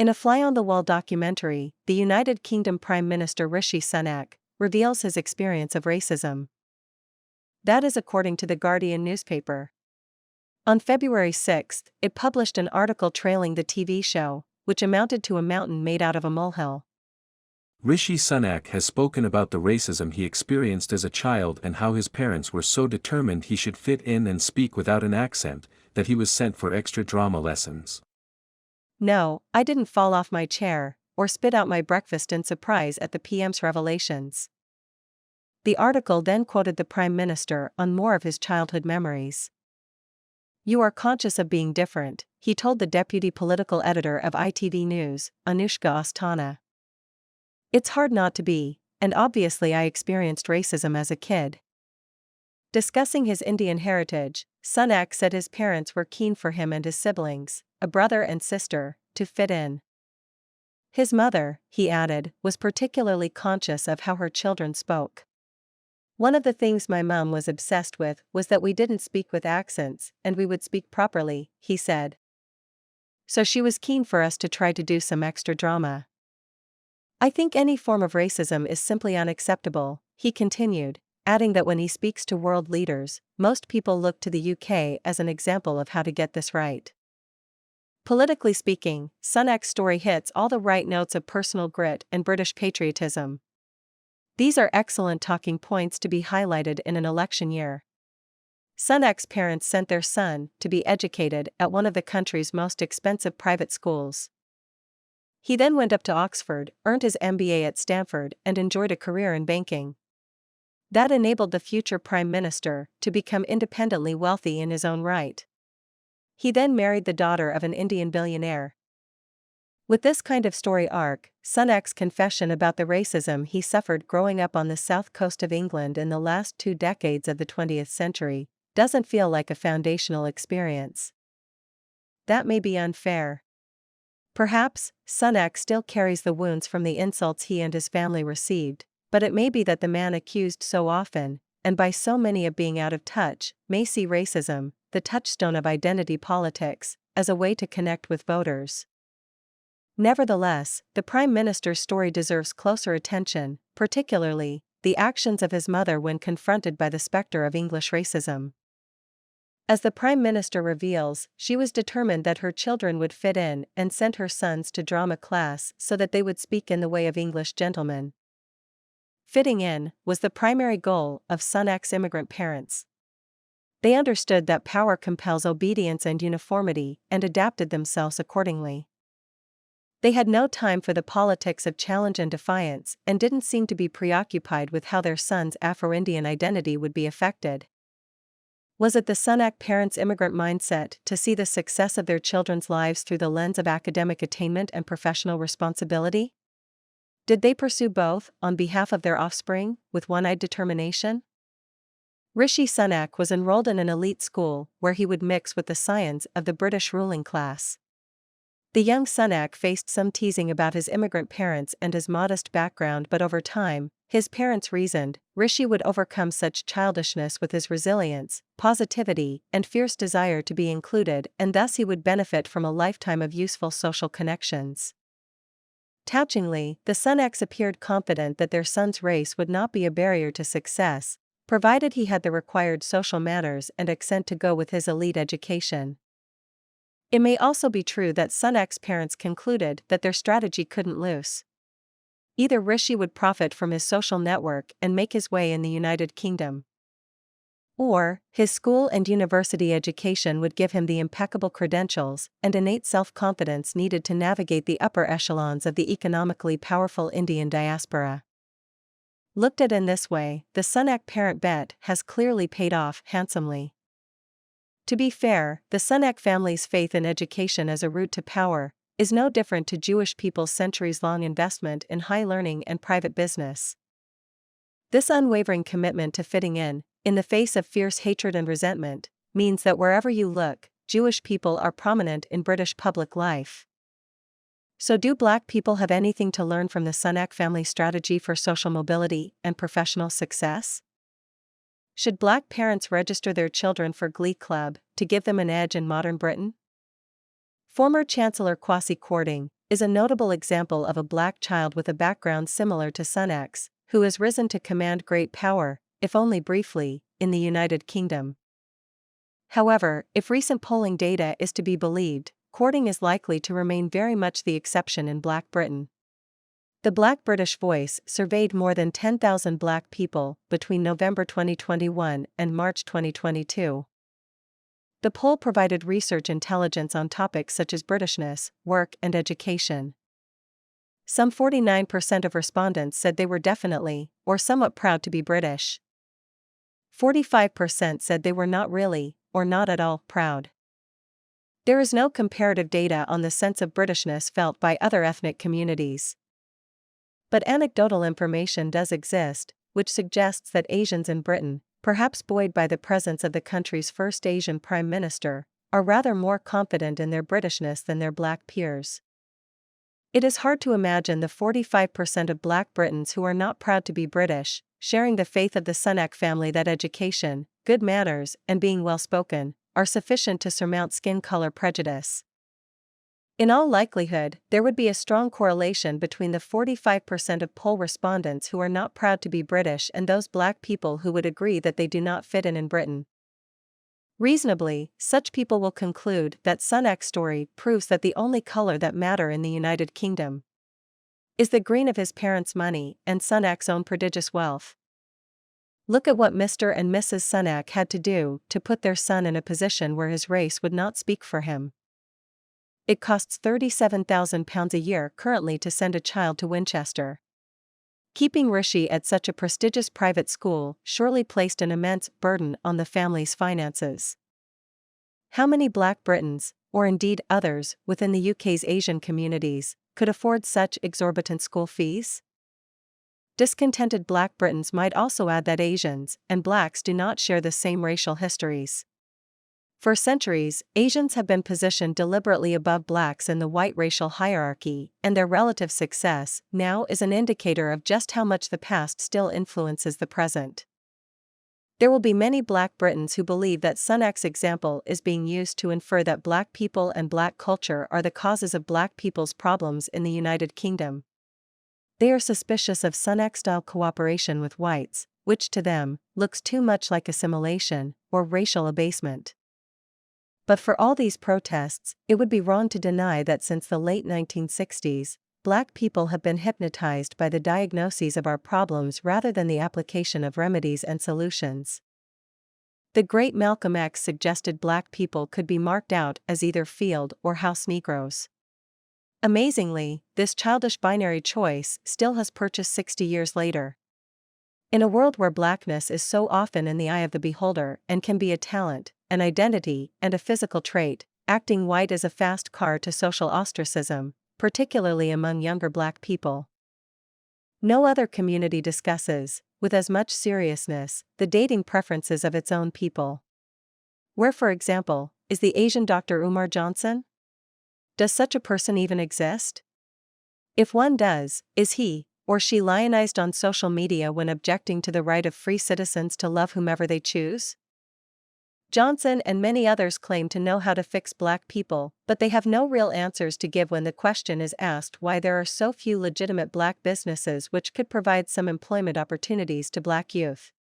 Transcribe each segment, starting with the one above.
In a fly-on-the-wall documentary, the United Kingdom Prime Minister Rishi Sunak reveals his experience of racism. That is according to The Guardian newspaper. On February 6, it published an article trailing the TV show, which amounted to a mountain made out of a molehill. Rishi Sunak has spoken about the racism he experienced as a child and how his parents were so determined he should fit in and speak without an accent, that he was sent for extra drama lessons. No, I didn't fall off my chair, or spit out my breakfast in surprise at the PM's revelations. The article then quoted the Prime Minister on more of his childhood memories. "You are conscious of being different," he told the deputy political editor of ITV News, Anushka Ostana. "It's hard not to be, and obviously I experienced racism as a kid." Discussing his Indian heritage, Sunak said his parents were keen for him and his siblings, a brother and sister, to fit in. His mother, he added, was particularly conscious of how her children spoke. "One of the things my mom was obsessed with was that we didn't speak with accents and we would speak properly," he said. "So she was keen for us to try to do some extra drama." "I think any form of racism is simply unacceptable," he continued, adding that when he speaks to world leaders, most people look to the UK as an example of how to get this right. Politically speaking, Sunak's story hits all the right notes of personal grit and British patriotism. These are excellent talking points to be highlighted in an election year. Sunak's parents sent their son to be educated at one of the country's most expensive private schools. He then went up to Oxford, earned his MBA at Stanford, and enjoyed a career in banking. That enabled the future Prime Minister to become independently wealthy in his own right. He then married the daughter of an Indian billionaire. With this kind of story arc, Sunak's confession about the racism he suffered growing up on the south coast of England in the last 2 decades of the 20th century doesn't feel like a foundational experience. That may be unfair. Perhaps, Sunak still carries the wounds from the insults he and his family received, but it may be that the man accused so often, and by so many of being out of touch, may see racism, the touchstone of identity politics, as a way to connect with voters. Nevertheless, the Prime Minister's story deserves closer attention, particularly the actions of his mother when confronted by the specter of English racism. As the Prime Minister reveals, she was determined that her children would fit in and sent her sons to drama class so that they would speak in the way of English gentlemen. Fitting in was the primary goal of Sunak's immigrant parents. They understood that power compels obedience and uniformity and adapted themselves accordingly. They had no time for the politics of challenge and defiance and didn't seem to be preoccupied with how their son's Afro-Indian identity would be affected. Was it the Sunak parents' immigrant mindset to see the success of their children's lives through the lens of academic attainment and professional responsibility? Did they pursue both, on behalf of their offspring, with one-eyed determination? Rishi Sunak was enrolled in an elite school where he would mix with the scions of the British ruling class. The young Sunak faced some teasing about his immigrant parents and his modest background, but over time, his parents reasoned, Rishi would overcome such childishness with his resilience, positivity, and fierce desire to be included, and thus he would benefit from a lifetime of useful social connections. Touchingly, the Sunaks appeared confident that their son's race would not be a barrier to success, provided he had the required social manners and accent to go with his elite education. It may also be true that Sunak's parents concluded that their strategy couldn't lose. Either Rishi would profit from his social network and make his way in the United Kingdom, or his school and university education would give him the impeccable credentials and innate self-confidence needed to navigate the upper echelons of the economically powerful Indian diaspora. Looked at in this way, the Sunak parent bet has clearly paid off handsomely. To be fair, the Sunak family's faith in education as a route to power is no different to Jewish people's centuries-long investment in high learning and private business. This unwavering commitment to fitting in the face of fierce hatred and resentment, means that wherever you look, Jewish people are prominent in British public life. So do Black people have anything to learn from the Sunak family strategy for social mobility and professional success? Should Black parents register their children for Glee Club to give them an edge in modern Britain? Former Chancellor Kwasi Kwarteng is a notable example of a black child with a background similar to Sunak's, who has risen to command great power, if only briefly, in the United Kingdom. However, if recent polling data is to be believed, Kwarteng is likely to remain very much the exception in Black Britain. The Black British Voice surveyed more than 10,000 black people between November 2021 and March 2022. The poll provided research intelligence on topics such as Britishness, work, and education. Some 49% of respondents said they were definitely, or somewhat proud to be British. 45% said they were not really, or not at all, proud. There is no comparative data on the sense of Britishness felt by other ethnic communities. But anecdotal information does exist, which suggests that Asians in Britain, perhaps buoyed by the presence of the country's first Asian Prime Minister, are rather more confident in their Britishness than their black peers. It is hard to imagine the 45% of black Britons who are not proud to be British, sharing the faith of the Sunak family that education, good manners, and being well-spoken, are sufficient to surmount skin color prejudice. In all likelihood, there would be a strong correlation between the 45% of poll respondents who are not proud to be British and those black people who would agree that they do not fit in Britain. Reasonably, such people will conclude that Sunak's story proves that the only color that matter in the United Kingdom is the green of his parents' money and Sunak's own prodigious wealth. Look at what Mr. and Mrs. Sunak had to do to put their son in a position where his race would not speak for him. It costs £37,000 a year currently to send a child to Winchester. Keeping Rishi at such a prestigious private school surely placed an immense burden on the family's finances. How many Black Britons, or indeed others within the UK's Asian communities, could afford such exorbitant school fees? Discontented Black Britons might also add that Asians and Blacks do not share the same racial histories. For centuries, Asians have been positioned deliberately above Blacks in the white racial hierarchy, and their relative success now is an indicator of just how much the past still influences the present. There will be many Black Britons who believe that Sunak's example is being used to infer that Black people and Black culture are the causes of Black people's problems in the United Kingdom. They are suspicious of Sunak-style cooperation with whites, which to them looks too much like assimilation or racial abasement. But for all these protests, it would be wrong to deny that since the late 1960s, Black people have been hypnotized by the diagnoses of our problems rather than the application of remedies and solutions. The great Malcolm X suggested Black people could be marked out as either field or house Negroes. Amazingly, this childish binary choice still has purchased 60 years later. In a world where Blackness is so often in the eye of the beholder and can be a talent, an identity, and a physical trait, acting white is a fast car to social ostracism, particularly among younger Black people. No other community discusses, with as much seriousness, the dating preferences of its own people. Where, for example, is the Asian Dr. Umar Johnson? Does such a person even exist? If one does, is he or she lionized on social media when objecting to the right of free citizens to love whomever they choose? Johnson and many others claim to know how to fix Black people, but they have no real answers to give when the question is asked why there are so few legitimate Black businesses which could provide some employment opportunities to Black youth.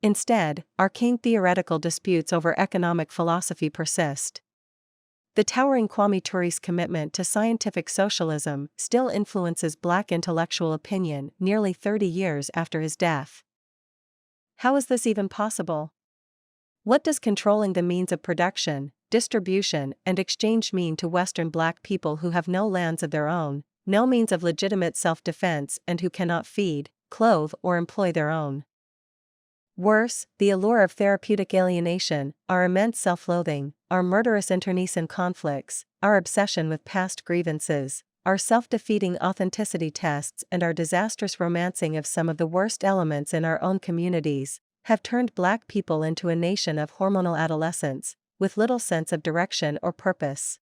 Instead, arcane theoretical disputes over economic philosophy persist. The towering Kwame Ture's commitment to scientific socialism still influences Black intellectual opinion nearly 30 years after his death. How is this even possible? What does controlling the means of production, distribution, and exchange mean to Western Black people who have no lands of their own, no means of legitimate self-defense, and who cannot feed, clothe, or employ their own? Worse, the allure of therapeutic alienation, our immense self-loathing, our murderous internecine conflicts, our obsession with past grievances, our self-defeating authenticity tests, and our disastrous romancing of some of the worst elements in our own communities, have turned Black people into a nation of hormonal adolescents, with little sense of direction or purpose.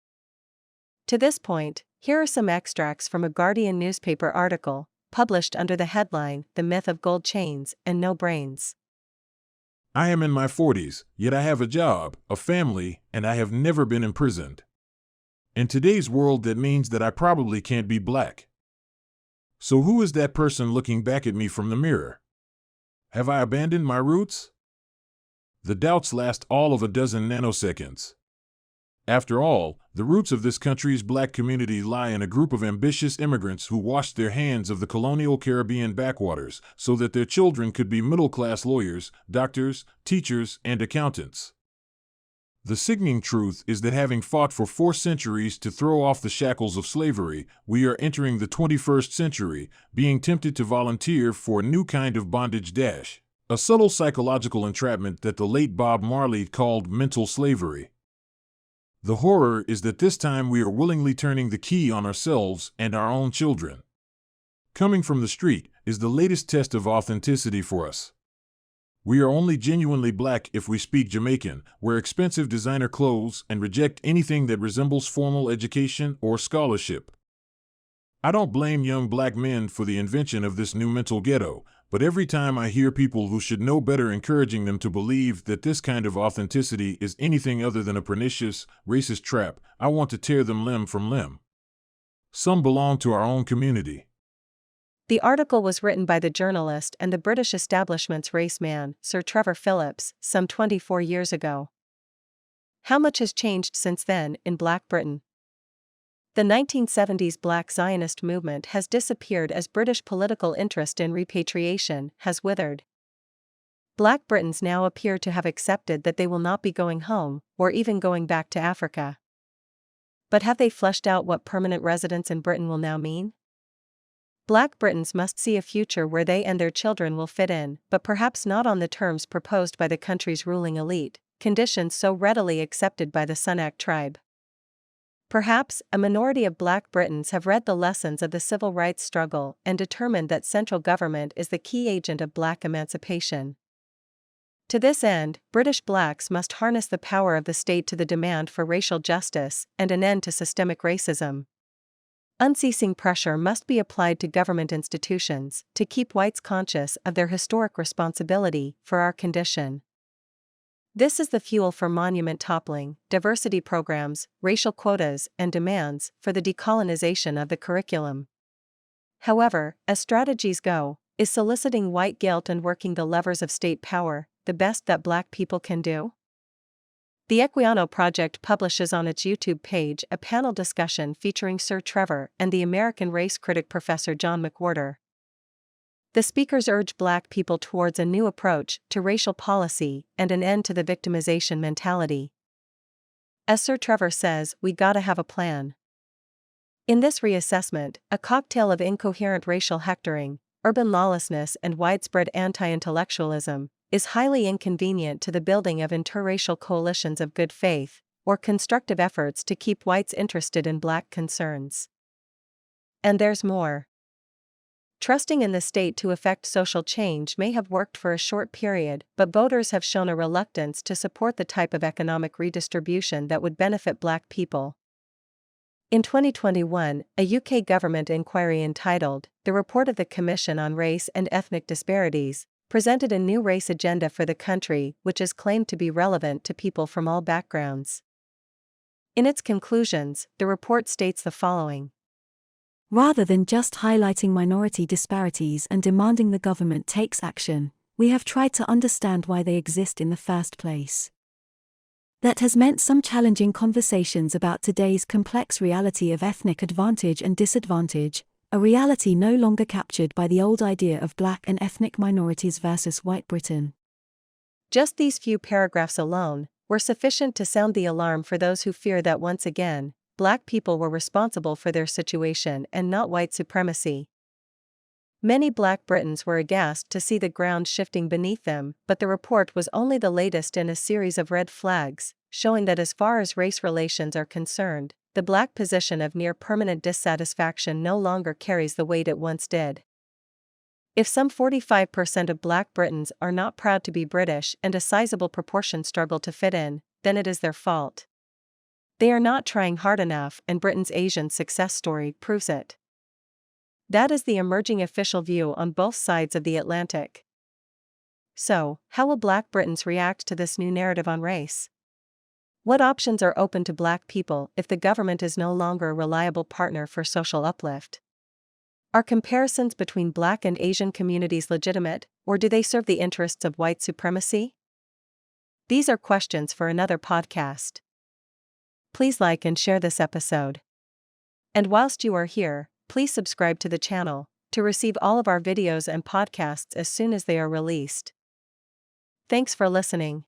To this point, here are some extracts from a Guardian newspaper article, published under the headline, "The Myth of Gold Chains and No Brains." I am in my 40s, yet I have a job, a family, and I have never been imprisoned. In today's world, that means that I probably can't be black. So who is that person looking back at me from the mirror? Have I abandoned my roots? The doubts last all of a dozen nanoseconds. After all, the roots of this country's black community lie in a group of ambitious immigrants who washed their hands of the colonial Caribbean backwaters so that their children could be middle-class lawyers, doctors, teachers, and accountants. The sickening truth is that having fought for 4 centuries to throw off the shackles of slavery, we are entering the 21st century, being tempted to volunteer for a new kind of bondage dash, a subtle psychological entrapment that the late Bob Marley called mental slavery. The horror is that this time we are willingly turning the key on ourselves and our own children. Coming from the street is the latest test of authenticity for us. We are only genuinely black if we speak Jamaican, wear expensive designer clothes, and reject anything that resembles formal education or scholarship. I don't blame young black men for the invention of this new mental ghetto, but every time I hear people who should know better encouraging them to believe that this kind of authenticity is anything other than a pernicious, racist trap, I want to tear them limb from limb. Some belong to our own community. The article was written by the journalist and the British establishment's race man, Sir Trevor Phillips, some 24 years ago. How much has changed since then in Black Britain? The 1970s Black Zionist movement has disappeared as British political interest in repatriation has withered. Black Britons now appear to have accepted that they will not be going home, or even going back to Africa. But have they fleshed out what permanent residence in Britain will now mean? Black Britons must see a future where they and their children will fit in, but perhaps not on the terms proposed by the country's ruling elite, conditions so readily accepted by the Sunak tribe. Perhaps a minority of Black Britons have read the lessons of the civil rights struggle and determined that central government is the key agent of Black emancipation. To this end, British blacks must harness the power of the state to the demand for racial justice and an end to systemic racism. Unceasing pressure must be applied to government institutions to keep whites conscious of their historic responsibility for our condition. This is the fuel for monument toppling, diversity programs, racial quotas, and demands for the decolonization of the curriculum. However, as strategies go, is soliciting white guilt and working the levers of state power the best that Black people can do? The Equiano Project publishes on its YouTube page a panel discussion featuring Sir Trevor and the American race critic Professor John McWhorter. The speakers urge Black people towards a new approach to racial policy and an end to the victimization mentality. As Sir Trevor says, we gotta have a plan. In this reassessment, a cocktail of incoherent racial hectoring, urban lawlessness, and widespread anti-intellectualism is highly inconvenient to the building of interracial coalitions of good faith, or constructive efforts to keep whites interested in Black concerns. And there's more. Trusting in the state to effect social change may have worked for a short period, but voters have shown a reluctance to support the type of economic redistribution that would benefit Black people. In 2021, a UK government inquiry entitled "The Report of the Commission on Race and Ethnic Disparities" presented a new race agenda for the country which is claimed to be relevant to people from all backgrounds. In its conclusions, the report states the following. Rather than just highlighting minority disparities and demanding the government takes action, we have tried to understand why they exist in the first place. That has meant some challenging conversations about today's complex reality of ethnic advantage and disadvantage, a reality no longer captured by the old idea of Black and ethnic minorities versus white Britain. Just these few paragraphs alone were sufficient to sound the alarm for those who fear that once again, Black people were responsible for their situation and not white supremacy. Many Black Britons were aghast to see the ground shifting beneath them, but the report was only the latest in a series of red flags, showing that as far as race relations are concerned, the Black position of near-permanent dissatisfaction no longer carries the weight it once did. If some 45% of Black Britons are not proud to be British and a sizable proportion struggle to fit in, then it is their fault. They are not trying hard enough, and Britain's Asian success story proves it. That is the emerging official view on both sides of the What options are open to Black people if the government is no longer a reliable partner for social uplift? Are comparisons between Black and Asian communities legitimate, or do they serve the interests of white supremacy? These are questions for another podcast. Please like and share this episode. And whilst you are here, please subscribe to the channel to receive all of our videos and podcasts as soon as they are released. Thanks for listening.